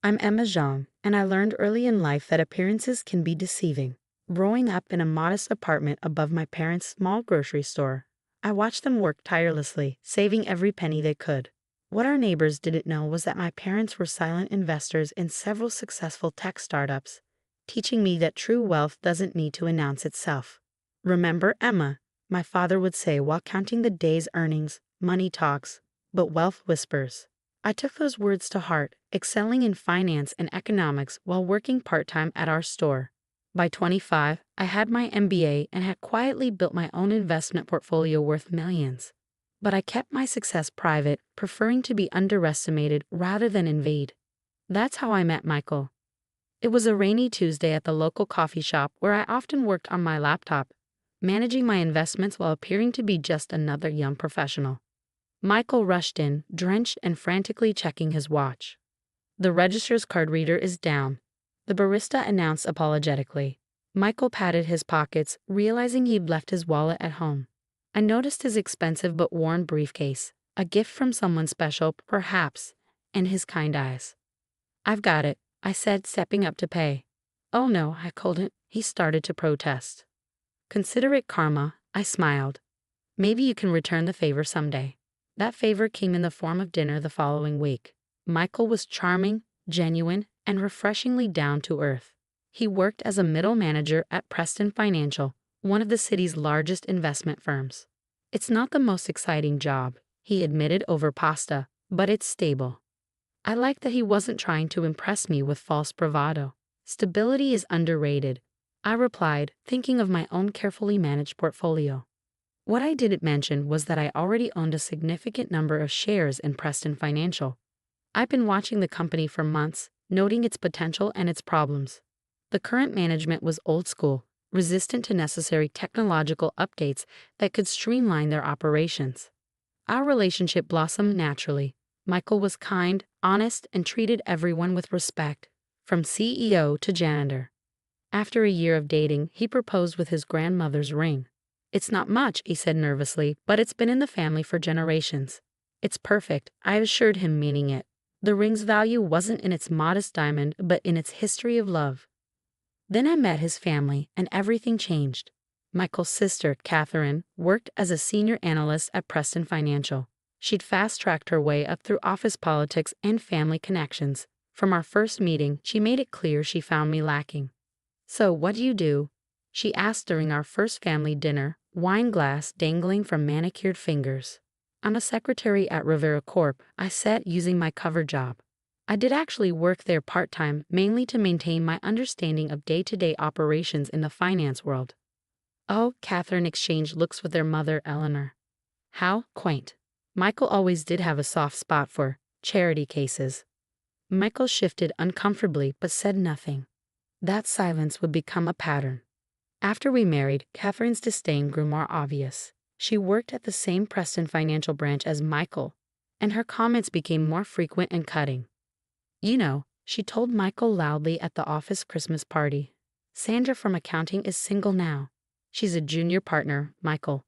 I'm Emma Jean, and I learned early in life that appearances can be deceiving. Growing up in a modest apartment above my parents' small grocery store, I watched them work tirelessly, saving every penny they could. What our neighbors didn't know was that my parents were silent investors in several successful tech startups, teaching me that true wealth doesn't need to announce itself. Remember, Emma, my father would say while counting the day's earnings, money talks, but wealth whispers. I took those words to heart, excelling in finance and economics while working part-time at our store. By 25, I had my MBA and had quietly built my own investment portfolio worth millions. But I kept my success private, preferring to be underestimated rather than invade. That's how I met Michael. It was a rainy Tuesday at the local coffee shop where I often worked on my laptop, managing my investments while appearing to be just another young professional. Michael rushed in, drenched and frantically checking his watch. "The register's card reader is down," the barista announced apologetically. Michael patted his pockets, realizing he'd left his wallet at home. I noticed his expensive but worn briefcase, a gift from someone special, perhaps, and his kind eyes. "I've got it," I said, stepping up to pay. "Oh no, I couldn't," he started to protest. "Consider it karma," I smiled. "Maybe you can return the favor someday." That favor came in the form of dinner the following week. Michael was charming, genuine, and refreshingly down to earth. He worked as a middle manager at Preston Financial, one of the city's largest investment firms. "It's not the most exciting job," he admitted over pasta, "but it's stable." I liked that he wasn't trying to impress me with false bravado. "Stability is underrated," I replied, thinking of my own carefully managed portfolio. What I didn't mention was that I already owned a significant number of shares in Preston Financial. I've been watching the company for months, noting its potential and its problems. The current management was old school, resistant to necessary technological updates that could streamline their operations. Our relationship blossomed naturally. Michael was kind, honest, and treated everyone with respect, from CEO to janitor. After a year of dating, he proposed with his grandmother's ring. "It's not much," he said nervously, "but it's been in the family for generations." "It's perfect," I assured him, meaning it. The ring's value wasn't in its modest diamond, but in its history of love. Then I met his family, and everything changed. Michael's sister, Catherine, worked as a senior analyst at Preston Financial. She'd fast-tracked her way up through office politics and family connections. From our first meeting, she made it clear she found me lacking. "So, what do you do?" she asked during our first family dinner, wine glass dangling from manicured fingers. "I'm a secretary at Rivera Corp," I said, using my cover job. I did actually work there part-time, mainly to maintain my understanding of day-to-day operations in the finance world. "Oh," Catherine exchanged looks with their mother, Eleanor. "How quaint." Michael always did have a soft spot for charity cases. Michael shifted uncomfortably but said nothing. That silence would become a pattern. After we married, Catherine's disdain grew more obvious. She worked at the same Preston Financial branch as Michael, and her comments became more frequent and cutting. "You know," she told Michael loudly at the office Christmas party, "Sandra from accounting is single now. She's a junior partner, Michael.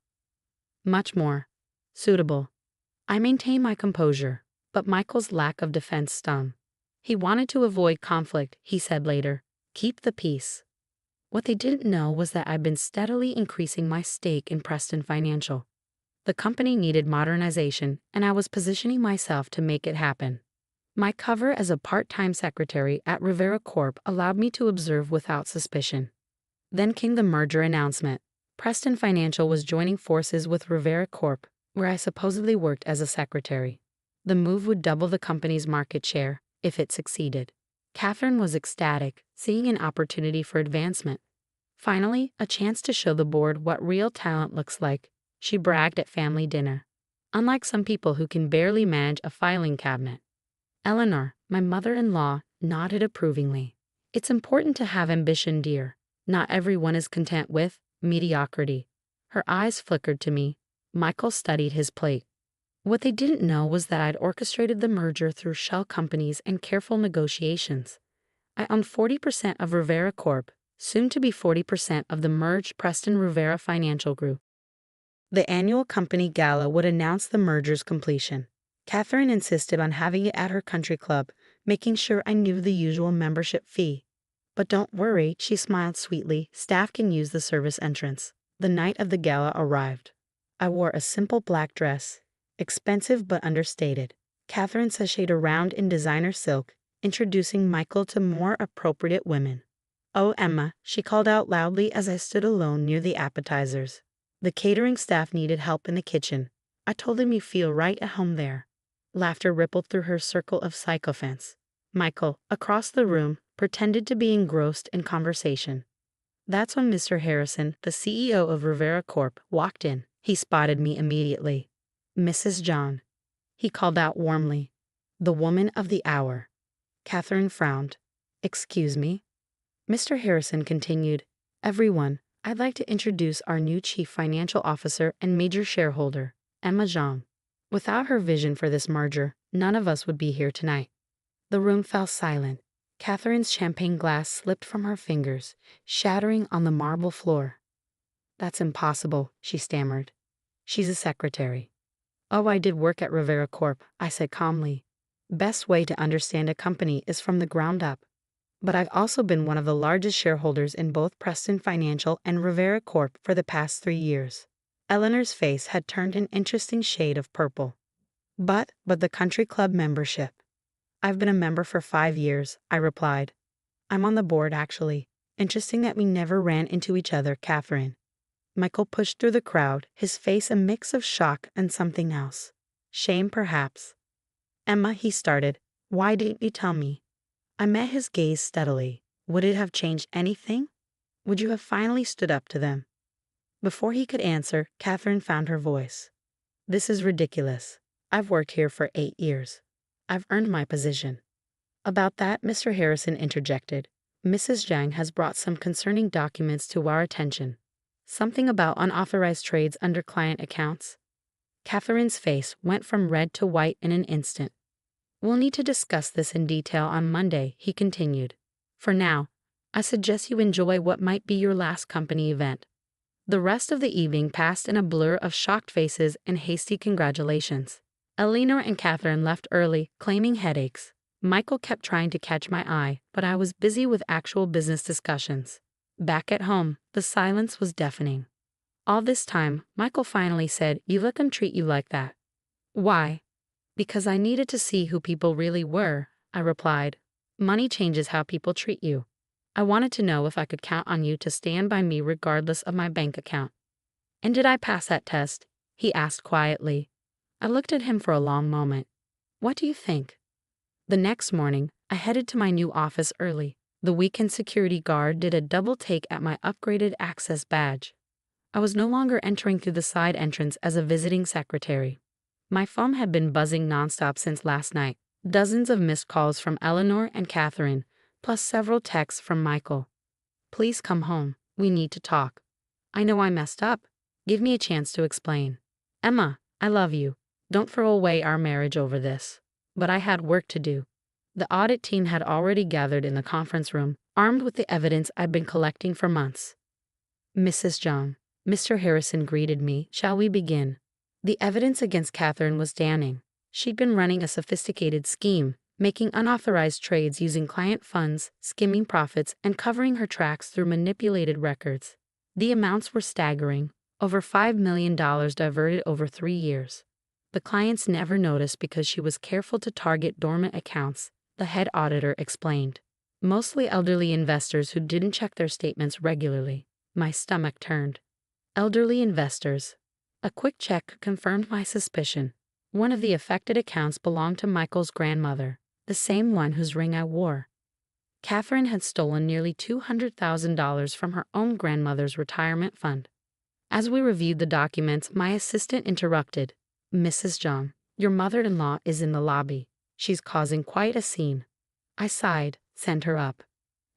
Much more suitable." I maintained my composure, but Michael's lack of defense stung. He wanted to avoid conflict, he said later. "Keep the peace." What they didn't know was that I'd been steadily increasing my stake in Preston Financial. The company needed modernization, and I was positioning myself to make it happen. My cover as a part-time secretary at Rivera Corp allowed me to observe without suspicion. Then came the merger announcement. Preston Financial was joining forces with Rivera Corp, where I supposedly worked as a secretary. The move would double the company's market share, if it succeeded. Catherine was ecstatic, seeing an opportunity for advancement. Finally, a chance to show the board what real talent looks like, she bragged at family dinner. Unlike some people who can barely manage a filing cabinet. Eleanor, my mother-in-law, nodded approvingly. "It's important to have ambition, dear. Not everyone is content with mediocrity." Her eyes flickered to me. Michael studied his plate. What they didn't know was that I'd orchestrated the merger through shell companies and careful negotiations. I owned 40% of Rivera Corp, soon to be 40% of the merged Preston Rivera Financial Group. The annual company gala would announce the merger's completion. Catherine insisted on having it at her country club, making sure I knew the usual membership fee. But don't worry, she smiled sweetly. Staff can use the service entrance. The night of the gala arrived. I wore a simple black dress, expensive but understated. Catherine sashayed around in designer silk, introducing Michael to more appropriate women. "Oh, Emma," she called out loudly as I stood alone near the appetizers. The catering staff needed help in the kitchen. I told them you feel right at home there. Laughter rippled through her circle of sycophants. Michael, across the room, pretended to be engrossed in conversation. That's when Mr. Harrison, the CEO of Rivera Corp., walked in. He spotted me immediately. "Mrs. John," he called out warmly. "The woman of the hour." Catherine frowned. "Excuse me?" Mr. Harrison continued, "Everyone, I'd like to introduce our new Chief Financial Officer and major shareholder, Emma Zhang. Without her vision for this merger, none of us would be here tonight." The room fell silent. Catherine's champagne glass slipped from her fingers, shattering on the marble floor. "That's impossible," she stammered. "She's a secretary." "Oh, I did work at Rivera Corp.," I said calmly. "Best way to understand a company is from the ground up. But I've also been one of the largest shareholders in both Preston Financial and Rivera Corp. for the past 3 years. Eleanor's face had turned an interesting shade of purple. But the country club membership. "I've been a member for 5 years, I replied. "I'm on the board, actually. Interesting that we never ran into each other, Catherine." Michael pushed through the crowd, his face a mix of shock and something else. Shame, perhaps. "Emma," he started, "why didn't you tell me?" I met his gaze steadily. Would it have changed anything? Would you have finally stood up to them? Before he could answer, Catherine found her voice. "This is ridiculous. I've worked here for 8 years. I've earned my position." About that, Mr. Harrison interjected. "Mrs. Zhang has brought some concerning documents to our attention. Something about unauthorized trades under client accounts." Catherine's face went from red to white in an instant. "We'll need to discuss this in detail on Monday," he continued. "For now, I suggest you enjoy what might be your last company event." The rest of the evening passed in a blur of shocked faces and hasty congratulations. Eleanor and Catherine left early, claiming headaches. Michael kept trying to catch my eye, but I was busy with actual business discussions. Back at home, the silence was deafening. All this time, Michael finally said, "You let them treat you like that." "Why?" "Because I needed to see who people really were," I replied. "Money changes how people treat you. I wanted to know if I could count on you to stand by me regardless of my bank account." "And did I pass that test?" he asked quietly. I looked at him for a long moment. "What do you think?" The next morning, I headed to my new office early. The weekend security guard did a double take at my upgraded access badge. I was no longer entering through the side entrance as a visiting secretary. My phone had been buzzing nonstop since last night. Dozens of missed calls from Eleanor and Catherine, plus several texts from Michael. "Please come home. We need to talk. I know I messed up. Give me a chance to explain. Emma, I love you. Don't throw away our marriage over this." But I had work to do. The audit team had already gathered in the conference room, armed with the evidence I'd been collecting for months. "Mrs. John," Mr. Harrison greeted me. "Shall we begin?" The evidence against Catherine was damning. She'd been running a sophisticated scheme, making unauthorized trades using client funds, skimming profits, and covering her tracks through manipulated records. The amounts were staggering, over $5 million diverted over 3 years. The clients never noticed because she was careful to target dormant accounts, the head auditor explained. Mostly elderly investors who didn't check their statements regularly. My stomach turned. Elderly investors. A quick check confirmed my suspicion. One of the affected accounts belonged to Michael's grandmother, the same one whose ring I wore. Catherine had stolen nearly $200,000 from her own grandmother's retirement fund. As we reviewed the documents, my assistant interrupted. "Mrs. John, your mother-in-law is in the lobby. She's causing quite a scene." I sighed, sent her up.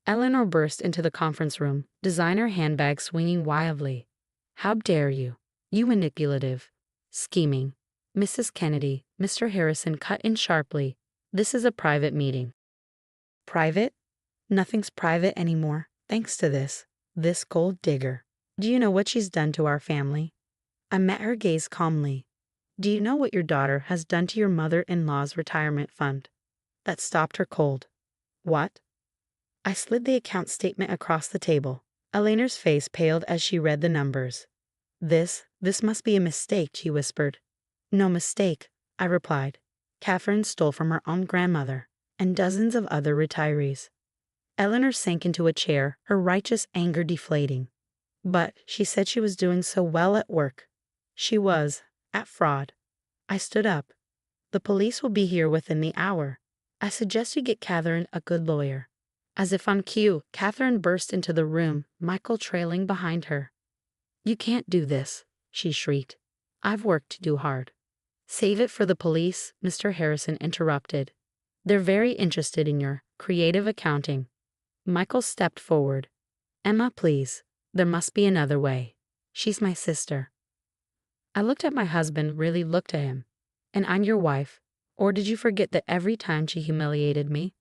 Eleanor burst into the conference room, designer handbag swinging wildly. "How dare you? You manipulative. Scheming." "Mrs. Kennedy," Mr. Harrison cut in sharply. "This is a private meeting." "Private? Nothing's private anymore, thanks to this gold digger. Do you know what she's done to our family?" I met her gaze calmly. "Do you know what your daughter has done to your mother-in-law's retirement fund?" That stopped her cold. What? I slid the account statement across the table. Eleanor's face paled as she read the numbers. This must be a mistake, she whispered. No mistake, I replied. Catherine stole from her own grandmother and dozens of other retirees. Eleanor sank into a chair, her righteous anger deflating. But she said she was doing so well at work. She was, at fraud. I stood up. The police will be here within the hour. I suggest you get Catherine a good lawyer. As if on cue, Catherine burst into the room, Michael trailing behind her. You can't do this, she shrieked. I've work to do hard. Save it for the police, Mr. Harrison interrupted. They're very interested in your creative accounting. Michael stepped forward. Emma, please. There must be another way. She's my sister. I looked at my husband, really looked at him. And I'm your wife. Or did you forget that every time she humiliated me?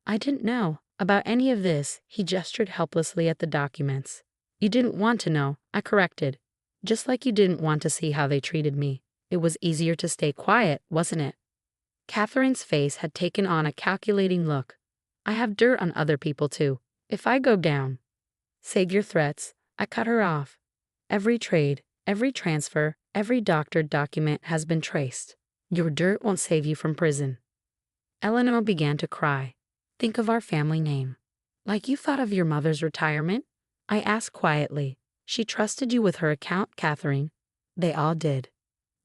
I didn't know about any of this, he gestured helplessly at the documents. You didn't want to know, I corrected. Just like you didn't want to see how they treated me. It was easier to stay quiet, wasn't it? Catherine's face had taken on a calculating look. I have dirt on other people too. If I go down. Save your threats. I cut her off. Every trade, every transfer, every doctored document has been traced. Your dirt won't save you from prison. Eleanor began to cry. Think of our family name. Like you thought of your mother's retirement? I asked quietly. She trusted you with her account, Catherine. They all did.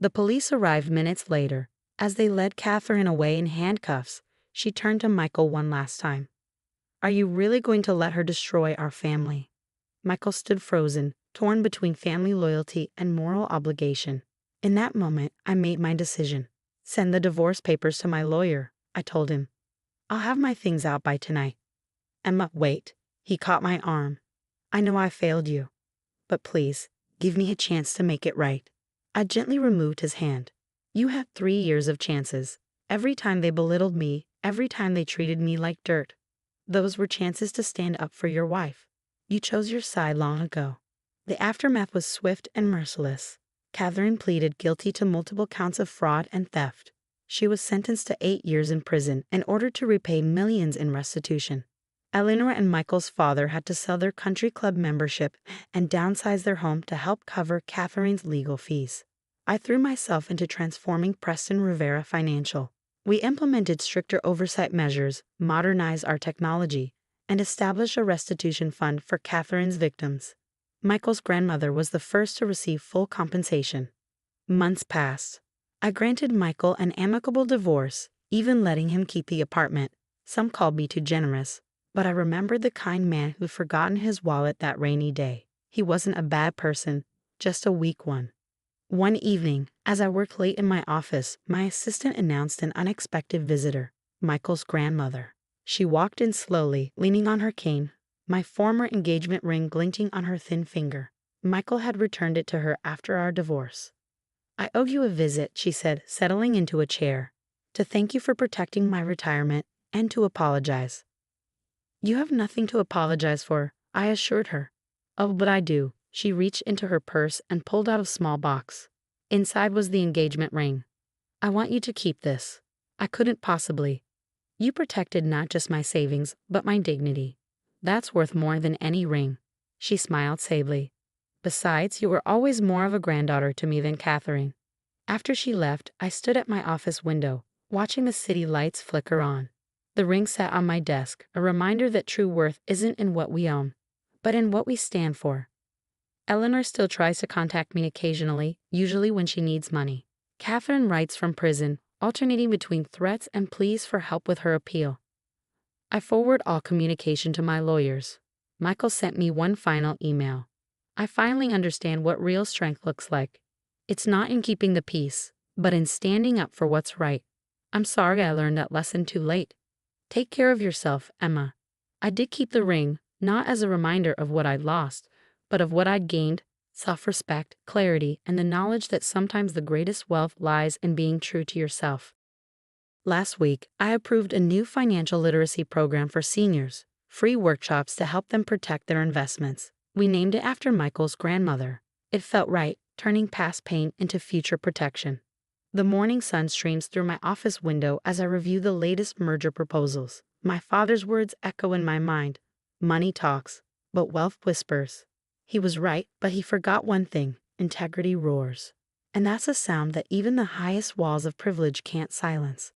The police arrived minutes later. As they led Catherine away in handcuffs, she turned to Michael one last time. Are you really going to let her destroy our family? Michael stood frozen, torn between family loyalty and moral obligation. In that moment, I made my decision. Send the divorce papers to my lawyer, I told him. I'll have my things out by tonight. Emma, wait. He caught my arm. I know I failed you. But please, give me a chance to make it right. I gently removed his hand. You had 3 years of chances. Every time they belittled me, every time they treated me like dirt. Those were chances to stand up for your wife. You chose your side long ago. The aftermath was swift and merciless. Catherine pleaded guilty to multiple counts of fraud and theft. She was sentenced to 8 years in prison and ordered to repay millions in restitution. Eleanor and Michael's father had to sell their country club membership and downsize their home to help cover Catherine's legal fees. I threw myself into transforming Preston Rivera Financial. We implemented stricter oversight measures, modernized our technology, and established a restitution fund for Catherine's victims. Michael's grandmother was the first to receive full compensation. Months passed. I granted Michael an amicable divorce, even letting him keep the apartment. Some called me too generous, but I remembered the kind man who'd forgotten his wallet that rainy day. He wasn't a bad person, just a weak one. One evening, as I worked late in my office, my assistant announced an unexpected visitor, Michael's grandmother. She walked in slowly, leaning on her cane, my former engagement ring glinting on her thin finger. Michael had returned it to her after our divorce. I owe you a visit, she said, settling into a chair, to thank you for protecting my retirement and to apologize. You have nothing to apologize for, I assured her. Oh, but I do. She reached into her purse and pulled out a small box. Inside was the engagement ring. I want you to keep this. I couldn't possibly. You protected not just my savings, but my dignity. That's worth more than any ring. She smiled sadly. Besides, you were always more of a granddaughter to me than Catherine. After she left, I stood at my office window, watching the city lights flicker on. The ring sat on my desk, a reminder that true worth isn't in what we own, but in what we stand for. Eleanor still tries to contact me occasionally, usually when she needs money. Catherine writes from prison, alternating between threats and pleas for help with her appeal. I forward all communication to my lawyers. Michael sent me one final email. I finally understand what real strength looks like. It's not in keeping the peace, but in standing up for what's right. I'm sorry I learned that lesson too late. Take care of yourself, Emma. I did keep the ring, not as a reminder of what I'd lost, but of what I'd gained: self-respect, clarity, and the knowledge that sometimes the greatest wealth lies in being true to yourself. Last week, I approved a new financial literacy program for seniors, free workshops to help them protect their investments. We named it after Michael's grandmother. It felt right, turning past pain into future protection. The morning sun streams through my office window as I review the latest merger proposals. My father's words echo in my mind. Money talks, but wealth whispers. He was right, but he forgot one thing. Integrity roars. And that's a sound that even the highest walls of privilege can't silence.